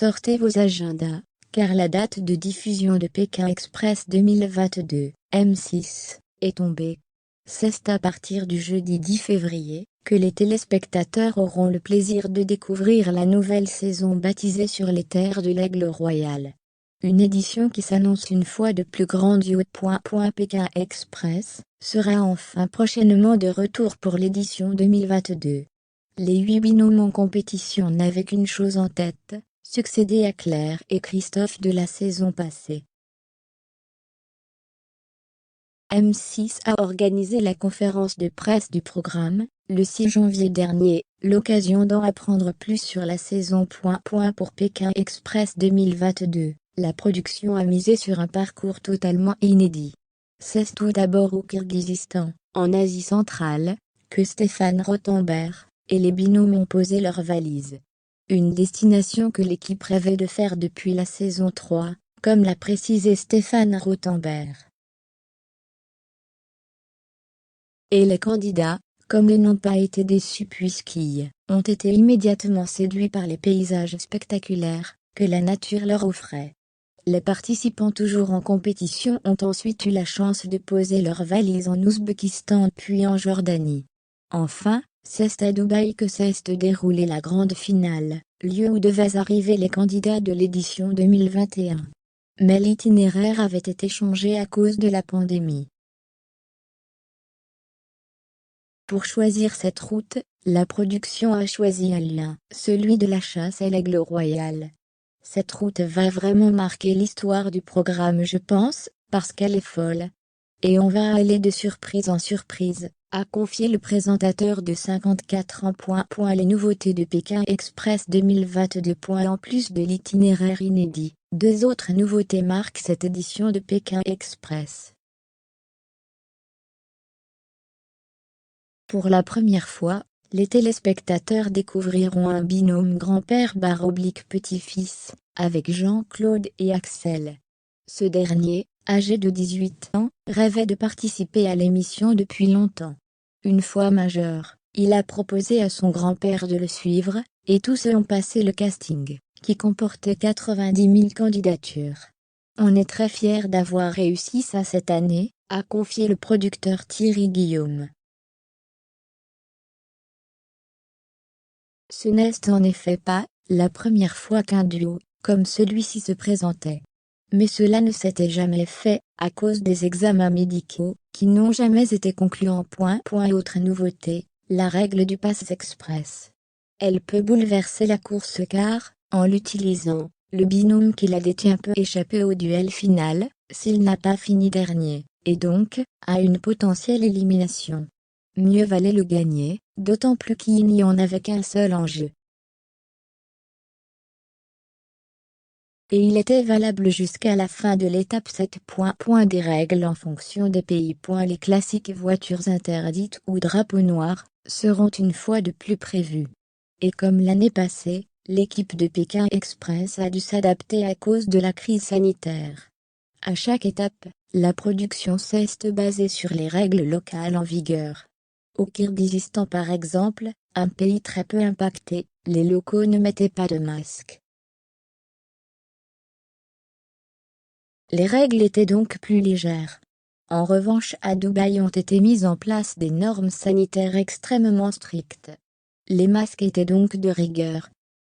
Sortez vos agendas, car la date de diffusion de Pékin Express 2022, M6, est tombée. C'est à partir du jeudi 10 février que les téléspectateurs auront le plaisir de découvrir la nouvelle saison baptisée Sur les terres de l'Aigle Royal. Une édition qui s'annonce une fois de plus grandiose. Pékin Express sera enfin prochainement de retour pour l'édition 2022. Les 8 binômes en compétition n'avaient qu'une chose en tête, succéder à Claire et Christophe de la saison passée. M6 a organisé la conférence de presse du programme, le 6 janvier dernier, l'occasion d'en apprendre plus sur la saison. Pour Pékin Express 2022, la production a misé sur un parcours totalement inédit. C'est tout d'abord au Kirghizistan, en Asie centrale, que Stéphane Rothenberg et les binômes ont posé leurs valises. Une destination que l'équipe rêvait de faire depuis la saison 3, comme l'a précisé Stéphane Rothenberg. Et les candidats, comme ils n'ont pas été déçus puisqu'ils ont été immédiatement séduits par les paysages spectaculaires que la nature leur offrait. Les participants toujours en compétition ont ensuite eu la chance de poser leurs valises en Ouzbékistan puis en Jordanie. Enfin, c'est à Dubaï que s'est déroulée la grande finale, lieu où devaient arriver les candidats de l'édition 2021. Mais l'itinéraire avait été changé à cause de la pandémie. Pour choisir cette route, la production a choisi un lien, celui de la chasse à l'Aigle Royal. Cette route va vraiment marquer l'histoire du programme, je pense, parce qu'elle est folle. Et on va aller de surprise en surprise, a confié le présentateur de 54 ans. Les nouveautés de Pékin Express 2022. En plus de l'itinéraire inédit, 2 autres nouveautés marquent cette édition de Pékin Express. Pour la première fois, les téléspectateurs découvriront un binôme grand-père/petit-fils, avec Jean-Claude et Axel. Ce dernier, âgé de 18 ans, rêvait de participer à l'émission depuis longtemps. Une fois majeur, il a proposé à son grand-père de le suivre, et tous ont passé le casting, qui comportait 90 000 candidatures. On est très fiers d'avoir réussi ça cette année, a confié le producteur Thierry Guillaume. Ce n'est en effet pas la première fois qu'un duo, comme celui-ci se présentait. Mais cela ne s'était jamais fait, à cause des examens médicaux, qui n'ont jamais été concluants. Autre nouveauté, la règle du pass express. Elle peut bouleverser la course car, en l'utilisant, le binôme qui la détient peut échapper au duel final, s'il n'a pas fini dernier, et donc, à une potentielle élimination. Mieux valait le gagner, d'autant plus qu'il n'y en avait qu'un seul en jeu. Et il était valable jusqu'à la fin de l'étape 7. Des règles en fonction des pays. Les classiques voitures interdites ou drapeaux noirs seront une fois de plus prévus. Et comme l'année passée, l'équipe de Pékin Express a dû s'adapter à cause de la crise sanitaire. À chaque étape, la production s'est basée sur les règles locales en vigueur. Au Kirghizistan par exemple, un pays très peu impacté, les locaux ne mettaient pas de masque. Les règles étaient donc plus légères. En revanche, à Dubaï ont été mises en place des normes sanitaires extrêmement strictes. Les masques étaient donc de rigueur.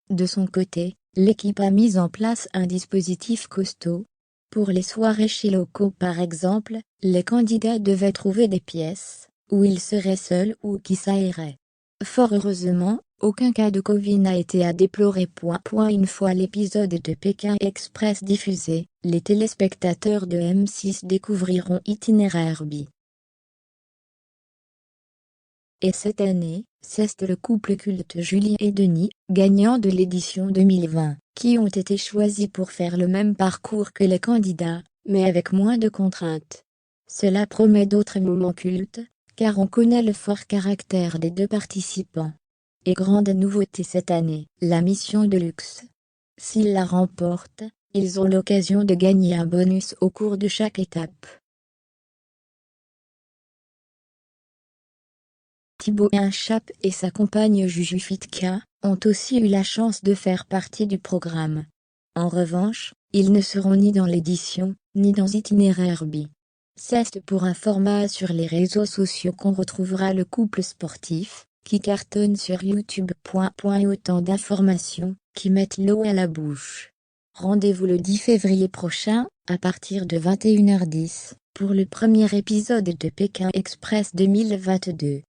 De son côté, l'équipe a mis en place un dispositif costaud. Pour les soirées chez locaux par exemple, les candidats devaient trouver des pièces où ils seraient seuls ou qui s'aéraient. Fort heureusement, aucun cas de Covid n'a été à déplorer. Une fois l'épisode de Pékin Express diffusé, les téléspectateurs de M6 découvriront Itinéraire B. Et cette année, c'est le couple culte Julie et Denis, gagnants de l'édition 2020, qui ont été choisis pour faire le même parcours que les candidats, mais avec moins de contraintes. Cela promet d'autres moments cultes, car on connaît le fort caractère des 2 participants. Et grande nouveauté cette année, la mission de luxe. S'ils la remportent, ils ont l'occasion de gagner un bonus au cours de chaque étape. Thibaut Inchap et sa compagne Juju Fitka ont aussi eu la chance de faire partie du programme. En revanche, ils ne seront ni dans l'édition, ni dans Itinéraire B. C'est pour un format sur les réseaux sociaux qu'on retrouvera le couple sportif, qui cartonne sur YouTube. Autant d'informations, qui mettent l'eau à la bouche. Rendez-vous le 10 février prochain, à partir de 21h10, pour le premier épisode de Pékin Express 2022.